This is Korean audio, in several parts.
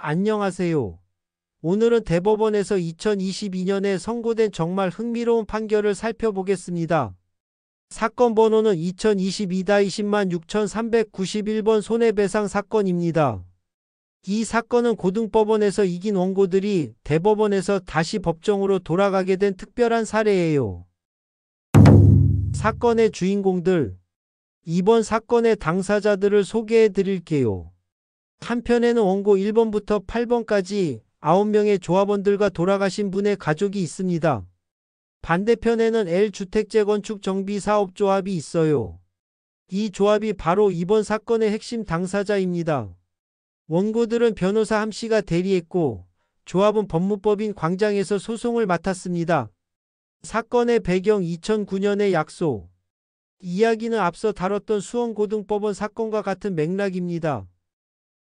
안녕하세요. 오늘은 대법원에서 2022년에 선고된 정말 흥미로운 판결을 살펴보겠습니다. 사건 번호는 2022-206,391번 손해배상 사건입니다. 이 사건은 고등법원에서 이긴 원고들이 대법원에서 다시 법정으로 돌아가게 된 특별한 사례예요. 사건의 주인공들, 이번 사건의 당사자들을 소개해 드릴게요. 한편에는 원고 1번부터 8번까지 9명의 조합원들과 돌아가신 분의 가족이 있습니다. 반대편에는 L주택재건축정비사업조합이 있어요. 이 조합이 바로 이번 사건의 핵심 당사자입니다. 원고들은 변호사 함씨가 대리했고 조합은 법무법인 광장에서 소송을 맡았습니다. 사건의 배경 2009년의 약속. 이야기는 앞서 다뤘던 수원고등법원 사건과 같은 맥락입니다.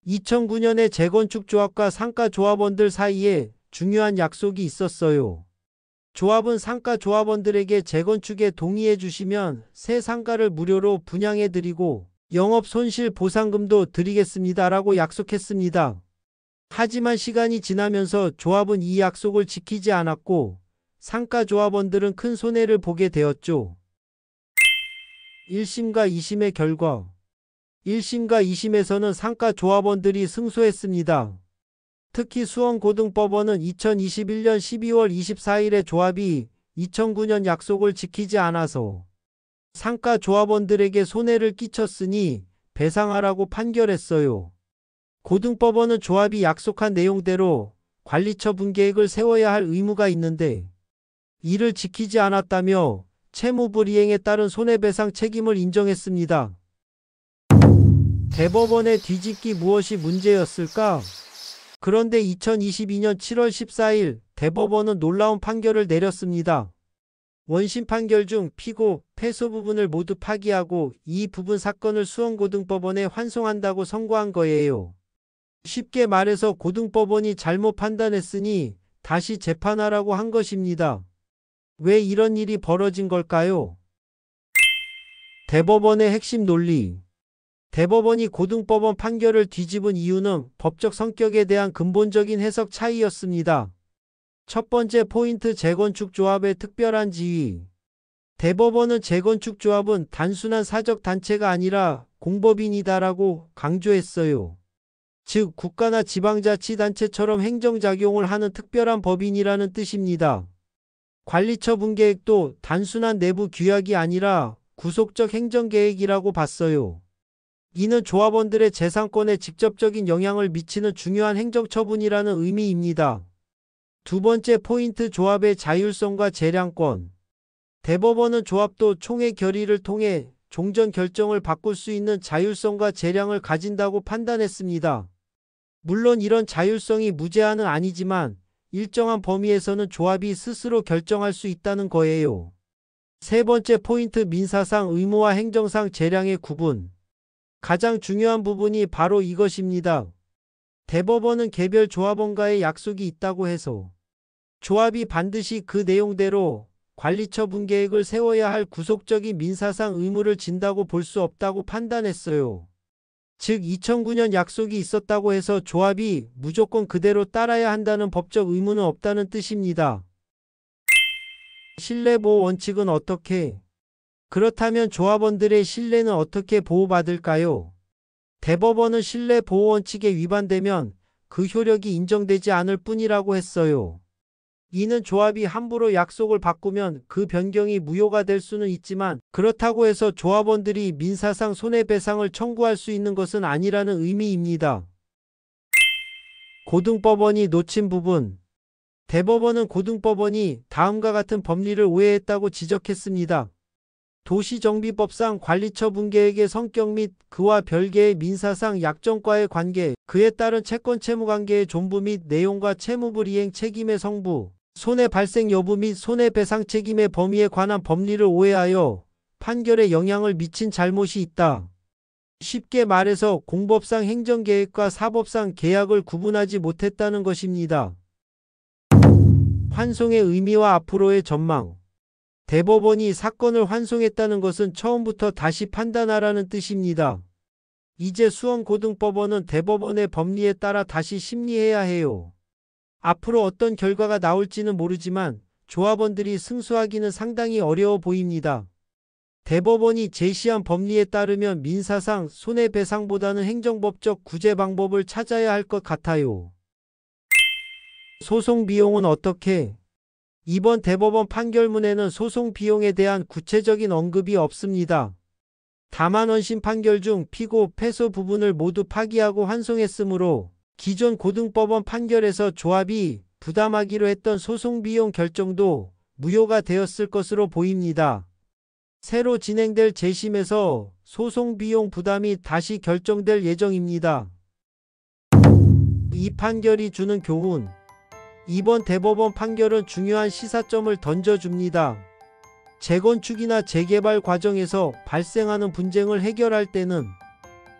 2009년에 재건축조합과 상가조합원들 사이에 중요한 약속이 있었어요. 조합은 상가조합원들에게 재건축에 동의해 주시면 새 상가를 무료로 분양해 드리고 영업손실 보상금도 드리겠습니다라고 약속했습니다. 하지만 시간이 지나면서 조합은 이 약속을 지키지 않았고 상가조합원들은 큰 손해를 보게 되었죠. 1심과 2심의 결과 1심과 2심에서는 상가조합원들이 승소했습니다. 특히 수원고등법원은 2021년 12월 24일에 조합이 2009년 약속을 지키지 않아서 상가조합원들에게 손해를 끼쳤으니 배상하라고 판결했어요. 고등법원은 조합이 약속한 내용대로 관리처 분계획을 세워야 할 의무가 있는데 이를 지키지 않았다며 채무불이행에 따른 손해배상 책임을 인정했습니다. 대법원의 뒤집기 무엇이 문제였을까? 그런데 2022년 7월 14일 대법원은 놀라운 판결을 내렸습니다. 원심 판결 중 피고, 패소 부분을 모두 파기하고 이 부분 사건을 수원고등법원에 환송한다고 선고한 거예요. 쉽게 말해서 고등법원이 잘못 판단했으니 다시 재판하라고 한 것입니다. 왜 이런 일이 벌어진 걸까요? 대법원의 핵심 논리. 대법원이 고등법원 판결을 뒤집은 이유는 법적 성격에 대한 근본적인 해석 차이였습니다. 첫 번째 포인트, 재건축조합의 특별한 지위. 대법원은 재건축조합은 단순한 사적단체가 아니라 공법인이다라고 강조했어요. 즉 국가나 지방자치단체처럼 행정작용을 하는 특별한 법인이라는 뜻입니다. 관리처 분계획도 단순한 내부 규약이 아니라 구속적 행정계획이라고 봤어요. 이는 조합원들의 재산권에 직접적인 영향을 미치는 중요한 행정처분이라는 의미입니다. 두 번째 포인트, 조합의 자율성과 재량권. 대법원은 조합도 총회 결의를 통해 종전 결정을 바꿀 수 있는 자율성과 재량을 가진다고 판단했습니다. 물론 이런 자율성이 무제한은 아니지만 일정한 범위에서는 조합이 스스로 결정할 수 있다는 거예요. 세 번째 포인트, 민사상 의무와 행정상 재량의 구분. 가장 중요한 부분이 바로 이것입니다. 대법원은 개별 조합원과의 약속이 있다고 해서 조합이 반드시 그 내용대로 관리처 분계획을 세워야 할 구속적인 민사상 의무를 진다고 볼 수 없다고 판단했어요. 즉 2009년 약속이 있었다고 해서 조합이 무조건 그대로 따라야 한다는 법적 의무는 없다는 뜻입니다. 신뢰보호 원칙은 어떻게? 그렇다면 조합원들의 신뢰는 어떻게 보호받을까요? 대법원은 신뢰보호 원칙에 위반되면 그 효력이 인정되지 않을 뿐이라고 했어요. 이는 조합이 함부로 약속을 바꾸면 그 변경이 무효가 될 수는 있지만 그렇다고 해서 조합원들이 민사상 손해배상을 청구할 수 있는 것은 아니라는 의미입니다. 고등법원이 놓친 부분. 대법원은 고등법원이 다음과 같은 법리를 오해했다고 지적했습니다. 도시정비법상 관리처 분계획의 성격 및 그와 별개의 민사상 약정과의 관계, 그에 따른 채권 채무관계의 존부 및 내용과 채무불이행 책임의 성부, 손해 발생 여부 및 손해배상 책임의 범위에 관한 법리를 오해하여 판결에 영향을 미친 잘못이 있다. 쉽게 말해서 공법상 행정계획과 사법상 계약을 구분하지 못했다는 것입니다. 환송의 의미와 앞으로의 전망. 대법원이 사건을 환송했다는 것은 처음부터 다시 판단하라는 뜻입니다. 이제 수원고등법원은 대법원의 법리에 따라 다시 심리해야 해요. 앞으로 어떤 결과가 나올지는 모르지만 조합원들이 승소하기는 상당히 어려워 보입니다. 대법원이 제시한 법리에 따르면 민사상 손해배상보다는 행정법적 구제 방법을 찾아야 할 것 같아요. 소송 비용은 어떻게? 이번 대법원 판결문에는 소송 비용에 대한 구체적인 언급이 없습니다. 다만 원심 판결 중 피고, 패소 부분을 모두 파기하고 환송했으므로 기존 고등법원 판결에서 조합이 부담하기로 했던 소송 비용 결정도 무효가 되었을 것으로 보입니다. 새로 진행될 재심에서 소송 비용 부담이 다시 결정될 예정입니다. 이 판결이 주는 교훈. 이번 대법원 판결은 중요한 시사점을 던져줍니다. 재건축이나 재개발 과정에서 발생하는 분쟁을 해결할 때는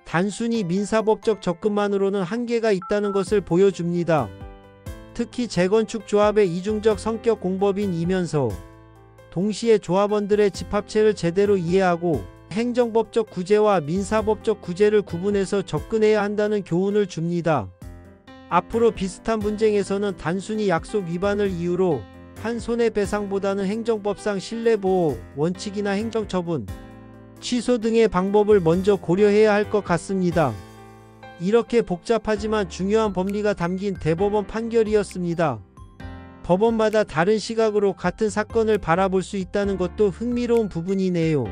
단순히 민사법적 접근만으로는 한계가 있다는 것을 보여줍니다. 특히 재건축 조합의 이중적 성격 공법인이면서 동시에 조합원들의 집합체를 제대로 이해하고 행정법적 구제와 민사법적 구제를 구분해서 접근해야 한다는 교훈을 줍니다. 앞으로 비슷한 분쟁에서는 단순히 약속 위반을 이유로 한 손해배상보다는 행정법상 신뢰보호 원칙이나 행정처분, 취소 등의 방법을 먼저 고려해야 할 것 같습니다. 이렇게 복잡하지만 중요한 법리가 담긴 대법원 판결이었습니다. 법원마다 다른 시각으로 같은 사건을 바라볼 수 있다는 것도 흥미로운 부분이네요.